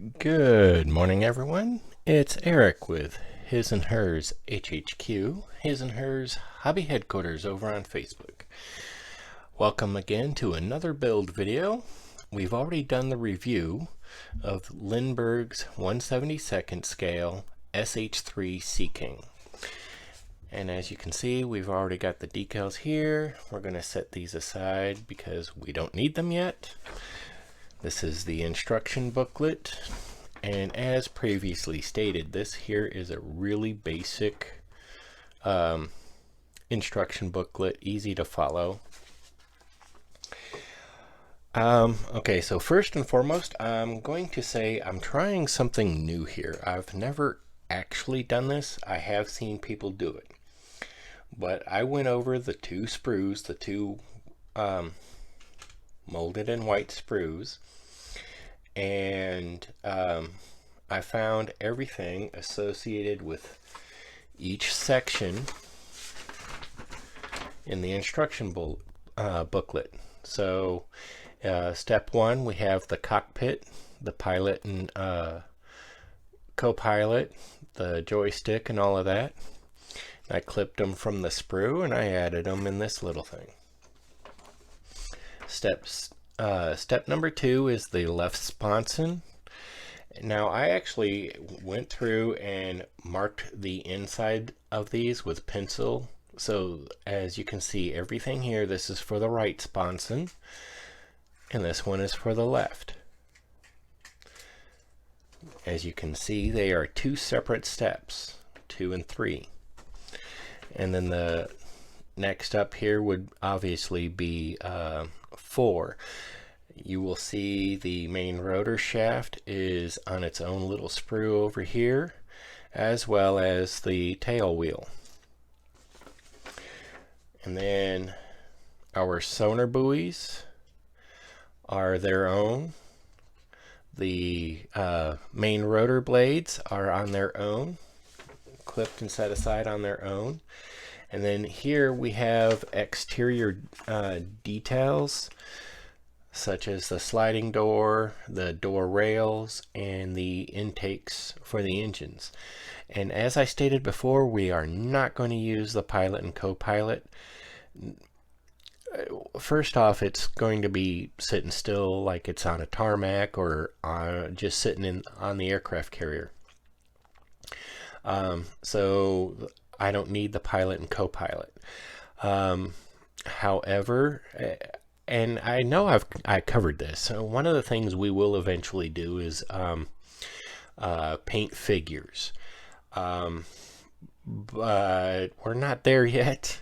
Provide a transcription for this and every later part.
Good morning, everyone. It's Eric with His&Hers HHQ, His&Hers Hobby Headquarters over on Facebook. Welcome again to another build video. We've already done the review of Lindberg's 1/72 scale SH-3 Sea King. And as you can see, we've already got the decals here. We're going to set these aside because we don't need them yet. This is the instruction booklet, and as previously stated, this here is a really basic instruction booklet, easy to follow. Okay, so first and foremost, I'm going to say I'm trying something new here. I've never actually done this. I have seen people do it, but I went over the two sprues, the two molded in white sprues, and I found everything associated with each section in the instruction booklet. So step one, we have the cockpit, the pilot and co-pilot, the joystick and all of that. I clipped them from the sprue and I added them in this little thing. Step number two is the left sponson. Now I actually went through and marked the inside of these with pencil. So as you can see, everything here, this is for the right sponson and this one is for the left. As you can see, they are two separate steps, 2 and 3. And then the next up here would obviously be 4. You will see the main rotor shaft is on its own little sprue over here, as well as the tail wheel. And then our sonar buoys are their own. The main rotor blades are on their own, clipped and set aside on their own. And then here we have exterior details such as the sliding door, the door rails, and the intakes for the engines. And as I stated before, we are not going to use the pilot and co-pilot. First off, it's going to be sitting still like it's on a tarmac or just sitting on the aircraft carrier. So I don't need the pilot and co-pilot. However, and I know I covered this. So one of the things we will eventually do is paint figures, but we're not there yet.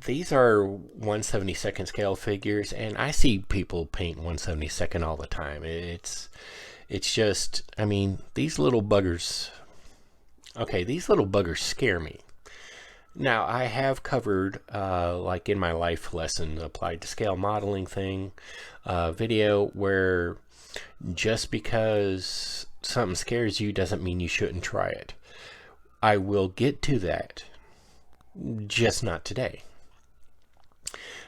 These are 1/72 scale figures, and I see people paint 1/72 all the time. It's just, I mean, these little buggers. Okay, these little buggers scare me. Now, I have covered, like in my life lesson, applied to scale modeling thing, video where just because something scares you doesn't mean you shouldn't try it. I will get to that, just not today.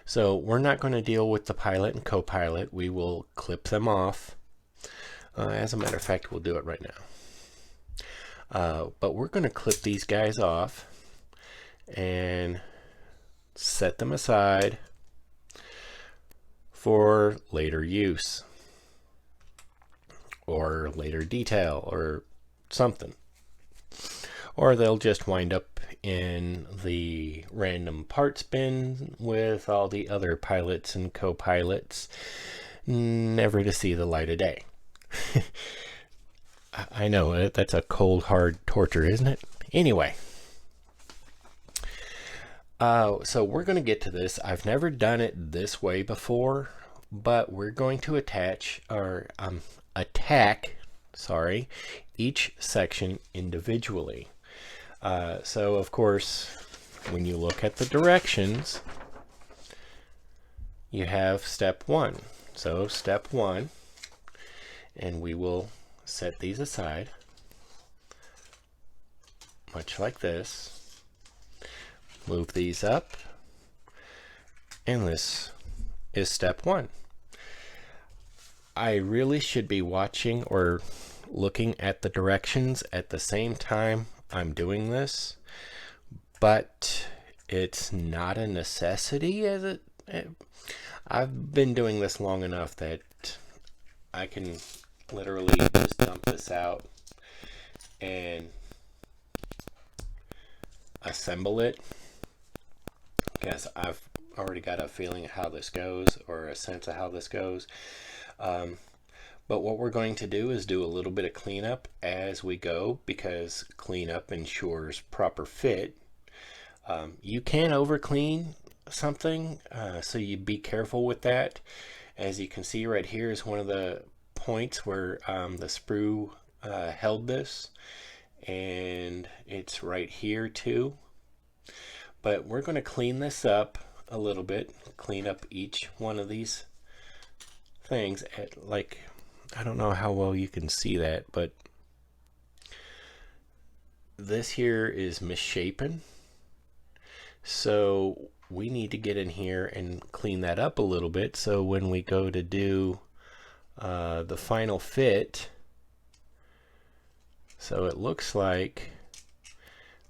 So we're not going to deal with the pilot and co-pilot. We will clip them off. As a matter of fact, we'll do it right now. But we're going to clip these guys off and set them aside for later use or later detail or something. Or they'll just wind up in the random parts bin with all the other pilots and co-pilots, never to see the light of day. I know, that's a cold, hard torture, isn't it? Anyway. So we're going to get to this. I've never done it this way before, but we're going to attack each section individually. So of course, when you look at the directions, you have step 1. So step 1, and we will set these aside, much like this. Move these up, and this is step 1. I really should be watching or looking at the directions at the same time I'm doing this, but it's not a necessity as I've been doing this long enough that I can literally just dump this out and assemble it, because I've already got a feeling of how this goes, or a sense of how this goes. But what we're going to do is do a little bit of cleanup as we go, because cleanup ensures proper fit. You can over clean something, so you be careful with that. As you can see right here is one of the points where the sprue held this, and it's right here too. But we're going to clean this up a little bit, clean up each one of these things at, like, I don't know how well you can see that, but this here is misshapen, so we need to get in here and clean that up a little bit, so when we go to do the final fit, so it looks like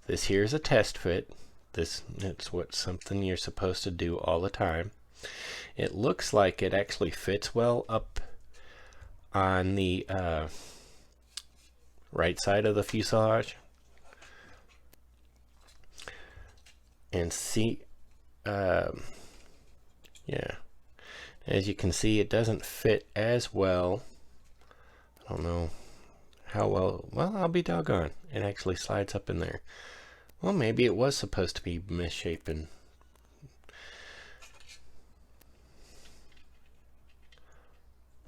this here is a test fit. It's something you're supposed to do all the time. It looks like it actually fits well up on the right side of the fuselage. And see, yeah, as you can see, it doesn't fit as well. I don't know how well. Well, I'll be doggone. It actually slides up in there. Well, maybe it was supposed to be misshapen.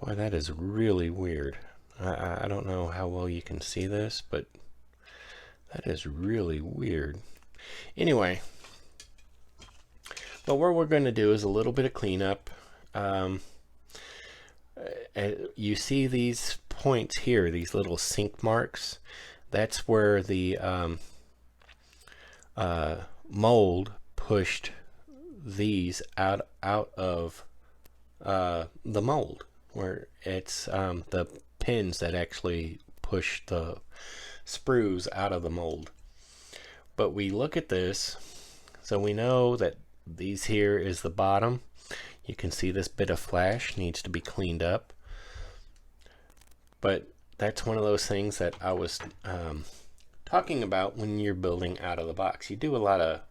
Boy, that is really weird. I don't know how well you can see this, but that is really weird. Anyway, but what we're going to do is a little bit of cleanup. You see these points here, these little sink marks. That's where the mold pushed these out of the mold, where it's the pins that actually push the sprues out of the mold. But we look at this, so we know that these here is the bottom. You can see this bit of flash needs to be cleaned up, but that's one of those things that I was talking about when you're building out of the box. You do a lot of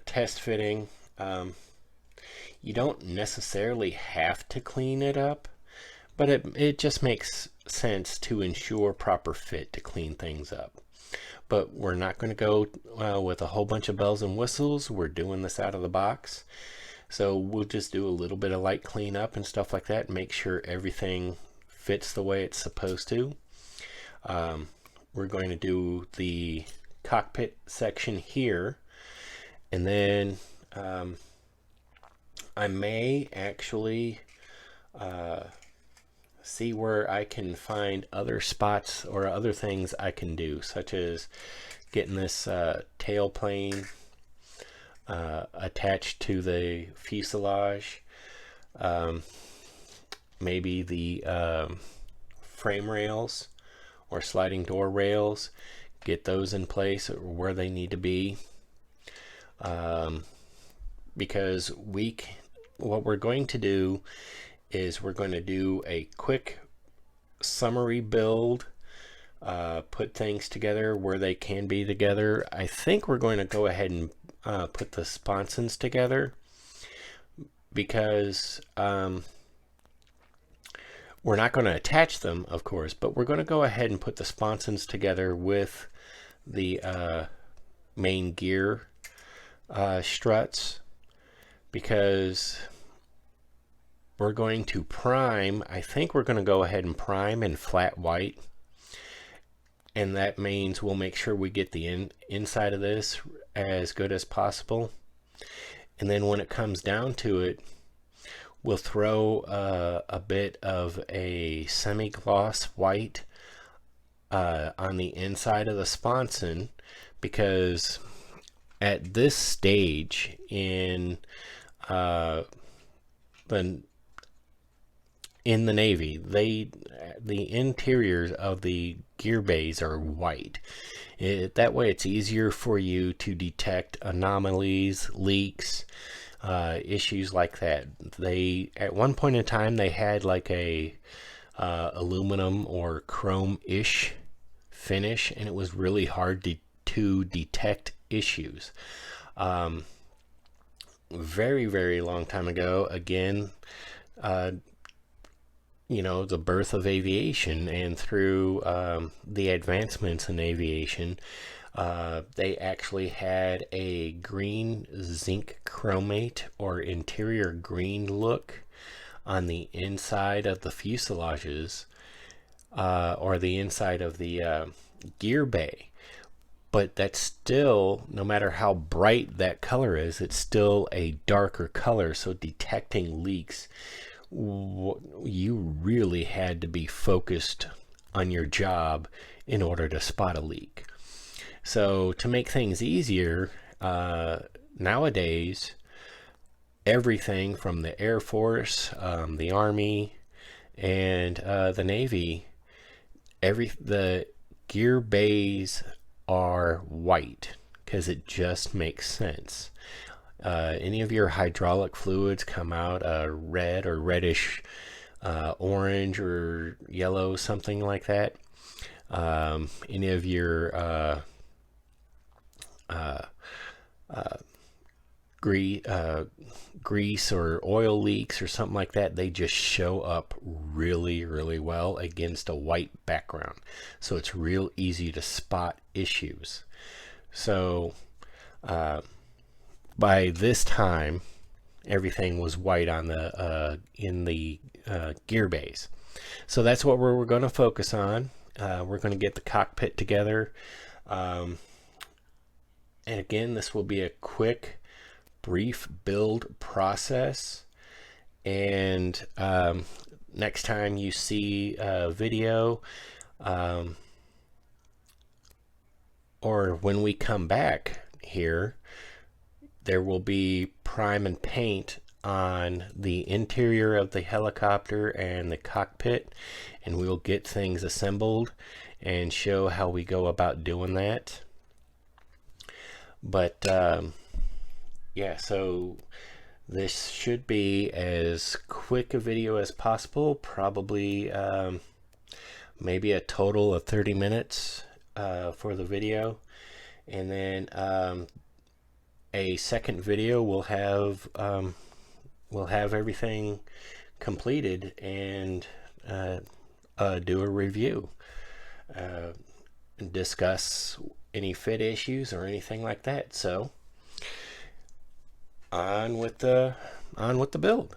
test fitting. You don't necessarily have to clean it up, but it just makes sense to ensure proper fit to clean things up. But we're not going to go with a whole bunch of bells and whistles. We're doing this out of the box, so we'll just do a little bit of light cleanup and stuff like that, make sure everything fits the way it's supposed to. We're going to do the cockpit section here, and then I may actually see where I can find other spots or other things I can do, such as getting this tail plane attached to the fuselage, maybe the frame rails or sliding door rails, get those in place where they need to be, because what we're going to do is we're going to do a quick summary build, put things together where they can be together. I think we're going to go ahead and put the sponsons together, because we're not going to attach them, of course, but we're going to go ahead and put the sponsons together with the main gear struts, because we're going to prime. I think we're going to go ahead and prime in flat white, and that means we'll make sure we get the inside of this as good as possible. And then when it comes down to it, we'll throw a bit of a semi-gloss white on the inside of the sponson, because at this stage in the in the Navy, the interiors of the gear bays are white. That way it's easier for you to detect anomalies, leaks, issues like that. They, at one point in time, they had like a aluminum or chrome-ish finish, and it was really hard to detect issues. Very, very long time ago, again, the birth of aviation, and through the advancements in aviation, they actually had a green zinc chromate or interior green look on the inside of the fuselages, or the inside of the gear bay. But that's still, no matter how bright that color is, it's still a darker color. So detecting leaks, you really had to be focused on your job in order to spot a leak. So to make things easier, nowadays, everything from the Air Force, the Army, and the Navy, the gear bays are white because it just makes sense. Any of your hydraulic fluids come out red or reddish, orange or yellow, something like that. Any of your grease or oil leaks or something like that, they just show up really, really well against a white background. So it's real easy to spot issues. So by this time, everything was white on the in the gear bays. So that's what we're going to focus on. We're going to get the cockpit together. And again, this will be a quick, brief build process. And next time you see a video, or when we come back here, there will be prime and paint on the interior of the helicopter and the cockpit, and we'll get things assembled and show how we go about doing that. But yeah, so this should be as quick a video as possible, probably maybe a total of 30 minutes for the video, and then a second video will have everything completed and do a review, and discuss any fit issues or anything like that. So on with the build.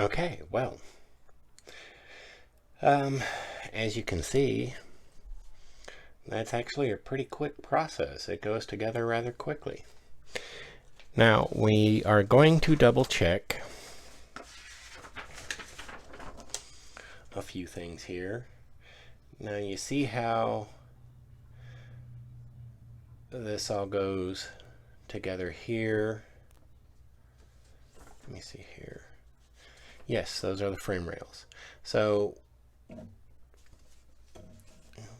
Okay, well, as you can see, that's actually a pretty quick process. It goes together rather quickly. Now, we are going to double check a few things here. Now, you see how this all goes together here. Let me see here. Yes, those are the frame rails. So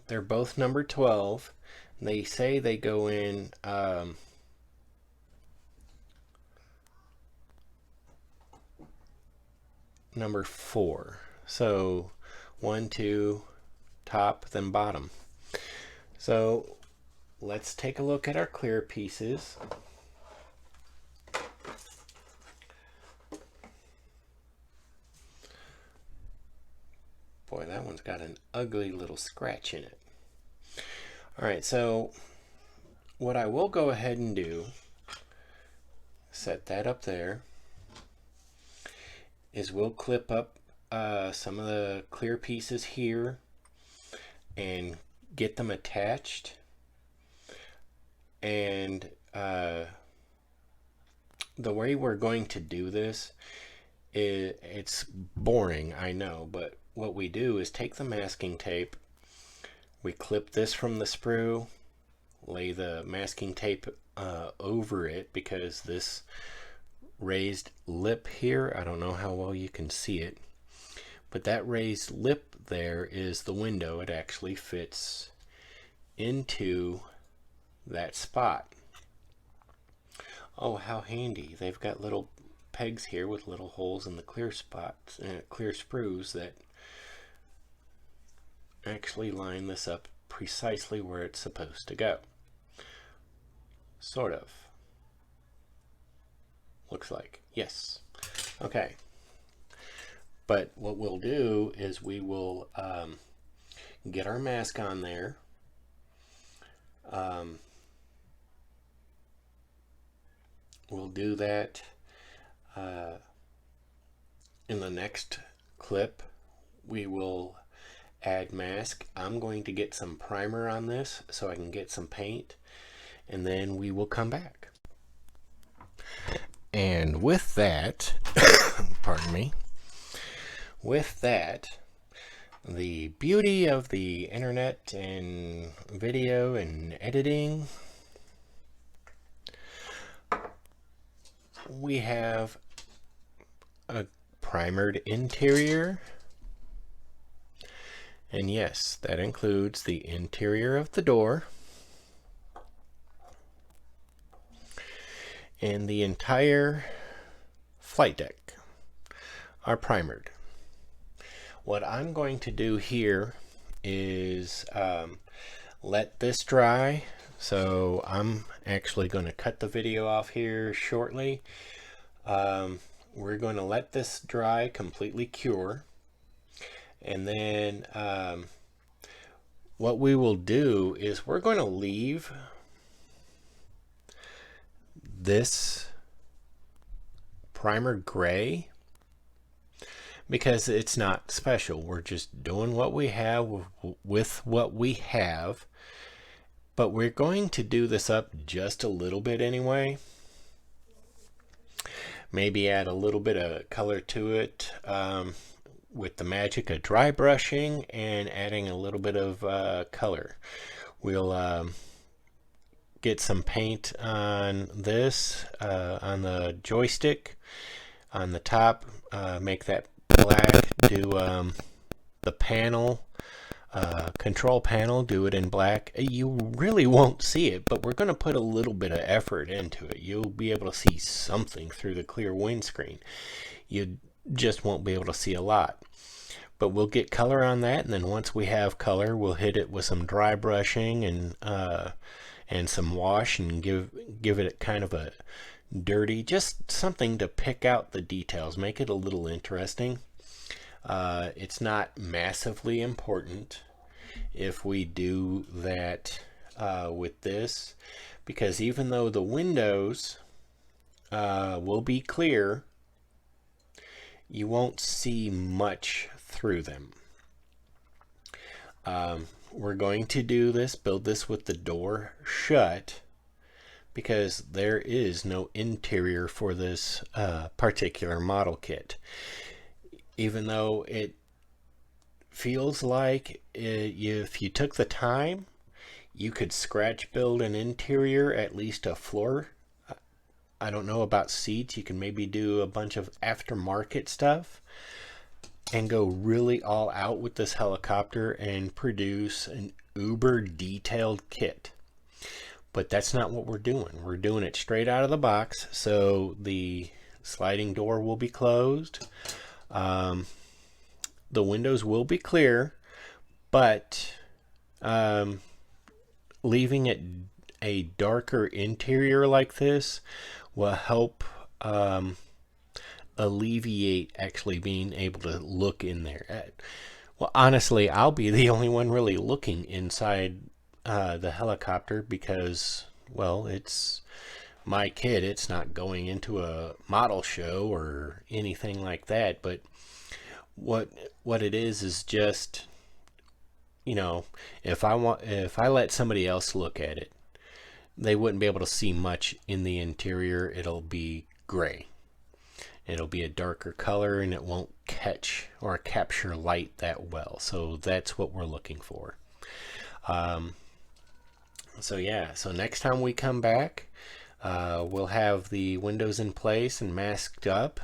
they're both number 12. They say they go in number 4. So 1, 2, top, then bottom. So let's take a look at our clear pieces. Boy, that one's got an ugly little scratch in it. All right, so what I will go ahead and do, set that up there, is we'll clip up some of the clear pieces here and get them attached. And the way we're going to do this, it's boring, I know, but what we do is take the masking tape, we clip this from the sprue, lay the masking tape over it, because this raised lip here, I don't know how well you can see it, but that raised lip there is the window. It actually fits into that spot. Oh, how handy. They've got little pegs here with little holes in the clear spots and clear sprues that actually line this up precisely where it's supposed to go. Sort of. Looks like. Yes. Okay. But what we'll do is we will get our mask on there. We'll do that in the next clip. We will add mask. I'm going to get some primer on this so I can get some paint, and then we will come back. And with that, pardon me, with that, the beauty of the internet and video and editing, we have a primered interior. And yes, that includes the interior of the door and the entire flight deck are primered. What I'm going to do here is let this dry. So I'm actually going to cut the video off here shortly. We're going to let this dry, completely cure. And then what we will do is we're going to leave this primer gray because it's not special. We're just doing what we have with what we have. But we're going to do this up just a little bit anyway. Maybe add a little bit of color to it with the magic of dry brushing and adding a little bit of color. We'll get some paint on this, on the joystick, on the top, make that black, do the panel, control panel, do it in black. You really won't see it, but we're going to put a little bit of effort into it. You'll be able to see something through the clear windscreen. You just won't be able to see a lot. But we'll get color on that, and then once we have color, we'll hit it with some dry brushing and some wash and give it kind of a dirty, just something to pick out the details, make it a little interesting. It's not massively important if we do that with this, because even though the windows will be clear, you won't see much through them. We're going to build this with the door shut, because there is no interior for this particular model kit. Even though it feels like if you took the time, you could scratch build an interior, at least a floor. I don't know about seats. You can maybe do a bunch of aftermarket stuff and go really all out with this helicopter and produce an uber detailed kit. But that's not what we're doing. We're doing it straight out of the box. So the sliding door will be closed. The windows will be clear, but leaving it a darker interior like this will help alleviate actually being able to look in there. Well, honestly, I'll be the only one really looking inside the helicopter because, well, it's my kit. It's not going into a model show or anything like that. But what it is just, if I let somebody else look at it, they wouldn't be able to see much in the interior. It'll be gray. It'll be a darker color, and it won't catch or capture light that well. So that's what we're looking for. So next time we come back, we'll have the windows in place and masked up.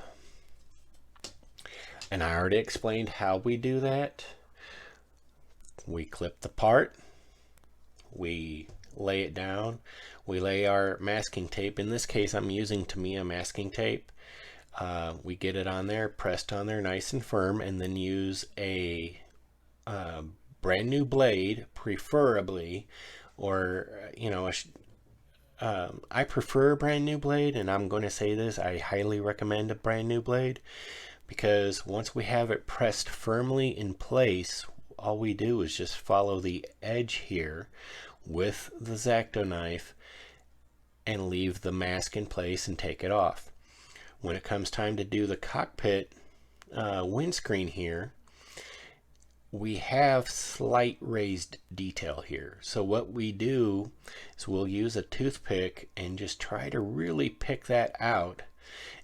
And I already explained how we do that. We clip the part. We lay it down. We lay our masking tape. In this case, I'm using Tamiya masking tape. We get it on there, pressed on there nice and firm, and then use a brand new blade, preferably, or, I prefer a brand new blade, and I'm going to say this, I highly recommend a brand new blade, because once we have it pressed firmly in place, all we do is just follow the edge here with the X-Acto knife and leave the mask in place and take it off. When it comes time to do the cockpit windscreen here, we have slight raised detail here. So what we do is we'll use a toothpick and just try to really pick that out.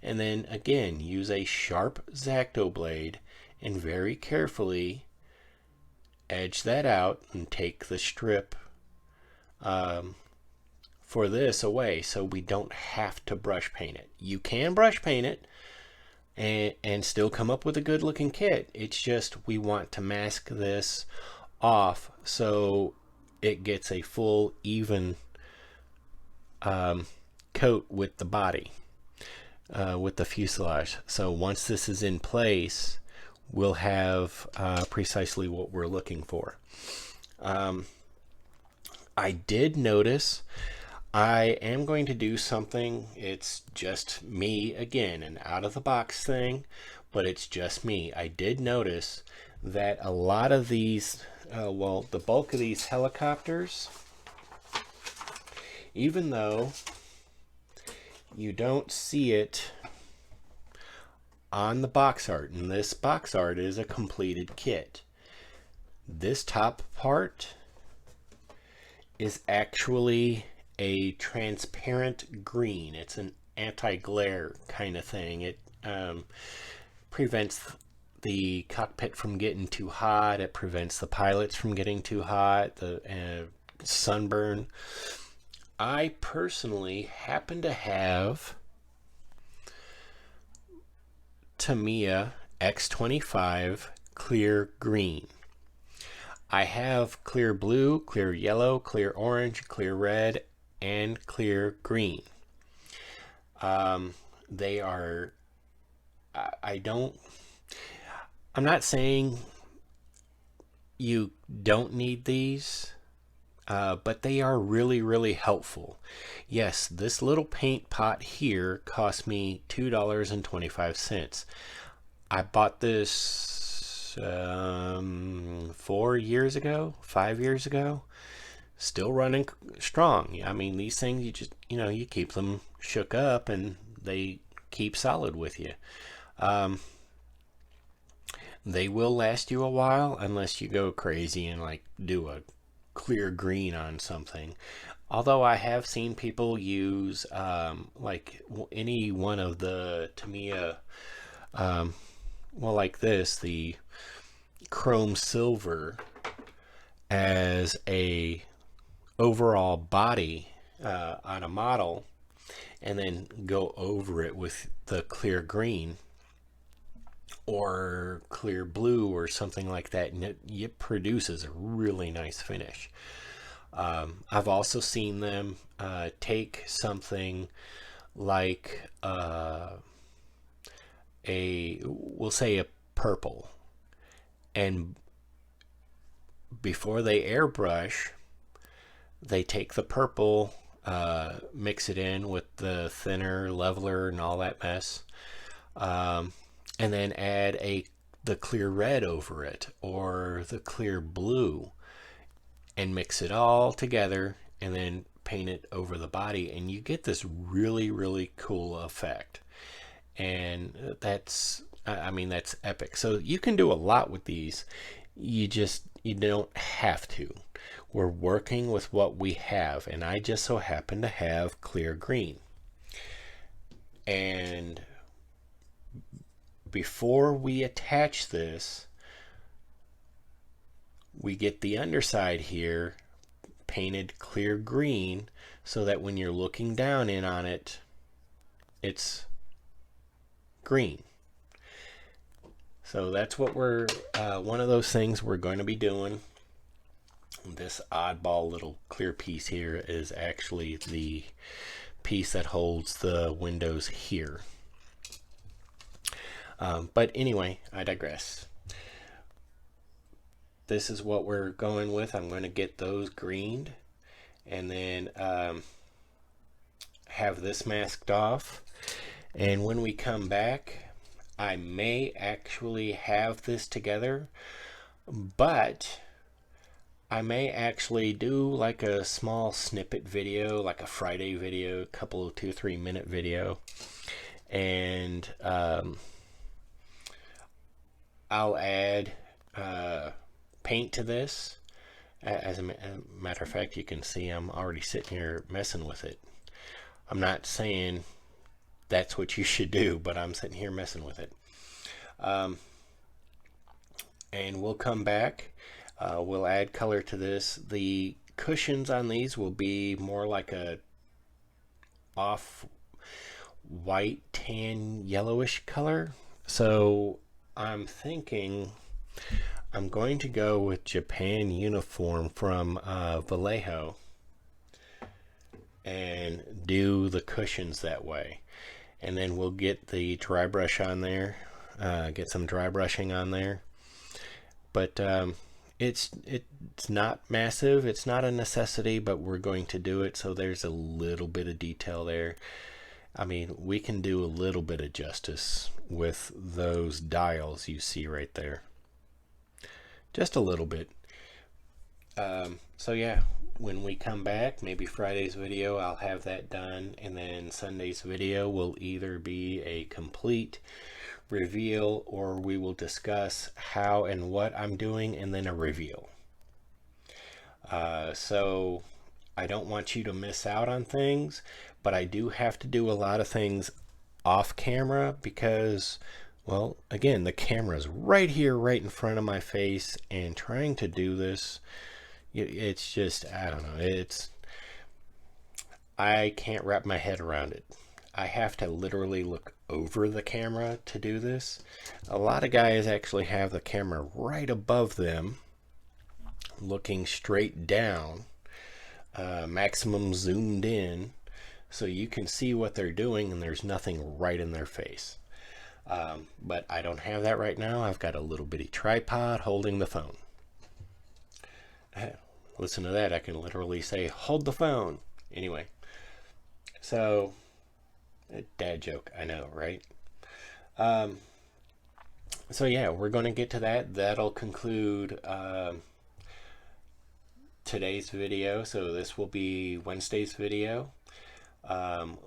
And then again, use a sharp X-Acto blade and very carefully edge that out and take the strip for this away, so we don't have to brush paint it. You can brush paint it and still come up with a good looking kit. It's just we want to mask this off so it gets a full even coat with the body, with the fuselage. So once this is in place, we'll have precisely what we're looking for. I did notice I am going to do something. It's just me again, an out of the box thing, but it's just me. I did notice that a lot of these, the bulk of these helicopters, even though you don't see it on the box art, and this box art is a completed kit, this top part is actually a transparent green. It's an anti-glare kind of thing. It prevents the cockpit from getting too hot. It prevents the pilots from getting too hot, the sunburn. I personally happen to have Tamiya X25 clear green. I have clear blue, clear yellow, clear orange, clear red, and clear green. They are, I'm not saying you don't need these, but they are really, really helpful. Yes, this little paint pot here cost me $2.25. I bought this 4 years ago, 5 years ago, still running strong. I mean, these things, you just, you keep them shook up and they keep solid with you. They will last you a while unless you go crazy and like do a clear green on something. Although I have seen people use like any one of the Tamiya, well, like this, the chrome silver as a overall body on a model, and then go over it with the clear green or clear blue or something like that, and it produces a really nice finish. I've also seen them take something like we'll say a purple, and before they airbrush, they take the purple, mix it in with the thinner leveler and all that mess, and then add the clear red over it or the clear blue, and mix it all together, and then paint it over the body, and you get this really cool effect. And that's epic. So you can do a lot with these. You don't have to. We're working with what we have, and I just so happen to have clear green. And before we attach this, we get the underside here painted clear green, so that when you're looking down in on it, it's green. So that's what we're one of those things we're going to be doing. This oddball little clear piece here is actually the piece that holds the windows here. But anyway, I digress. This is what we're going with. I'm going to get those greened, and then have this masked off. And when we come back, I may actually have this together, but I may actually do like a small snippet video, like a Friday video, a couple of 2-3 minute video, and I'll add paint to this. As a matter of fact, you can see I'm already sitting here messing with it. I'm not saying that's what you should do, but I'm sitting here messing with it. And we'll come back. We'll add color to this. The cushions on these will be more like a off white, tan, yellowish color. So I'm thinking I'm going to go with Japan Uniform from Vallejo and do the cushions that way. And then we'll get the dry brush on there, get some dry brushing on there. But it's not massive, it's not a necessity, but we're going to do it, so there's a little bit of detail there. I mean, we can do a little bit of justice with those dials you see right there. Just a little bit. So yeah, when we come back, maybe Friday's video, I'll have that done, and then Sunday's video will either be a complete reveal, or we will discuss how and what I'm doing, and then a reveal. So I don't want you to miss out on things, but I do have to do a lot of things off camera because, well, again, the camera's right here, right in front of my face, and trying to do this, it's just, I don't know, I can't wrap my head around it. I have to literally look over the camera to do this. A lot of guys actually have the camera right above them, looking straight down, maximum zoomed in, so you can see what they're doing and there's nothing right in their face. But I don't have that right now. I've got a little bitty tripod holding the phone. Listen to that. I can literally say, hold the phone. Anyway, so dad joke, I know, right? So yeah, we're going to get to that. That'll conclude today's video. So this will be Wednesday's video.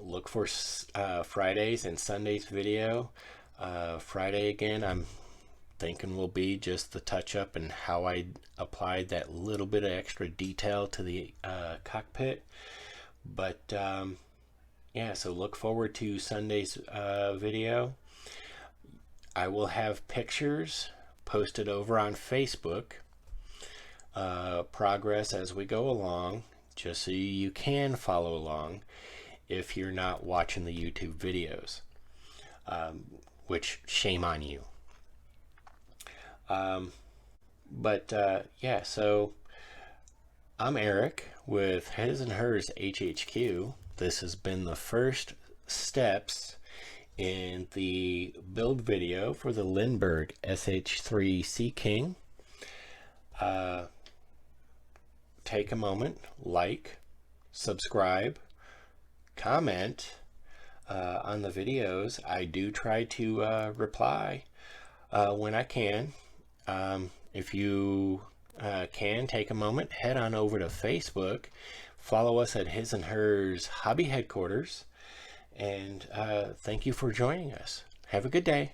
Look for Fridays and Sundays video. Friday again, I'm thinking will be just the touch up and how I applied that little bit of extra detail to the cockpit. But yeah, so look forward to Sunday's video. I will have pictures posted over on Facebook, progress as we go along, just so you can follow along if you're not watching the YouTube videos, which shame on you. But yeah, so I'm Eric with His and Hers HHQ. This has been the first steps in the build video for the Lindberg SH-3 Sea King. Take a moment, like, subscribe, comment on the videos. I do try to reply when I can. If you can take a moment, head on over to Facebook, follow us at His and Hers Hobby Headquarters, and thank you for joining us. Have a good day.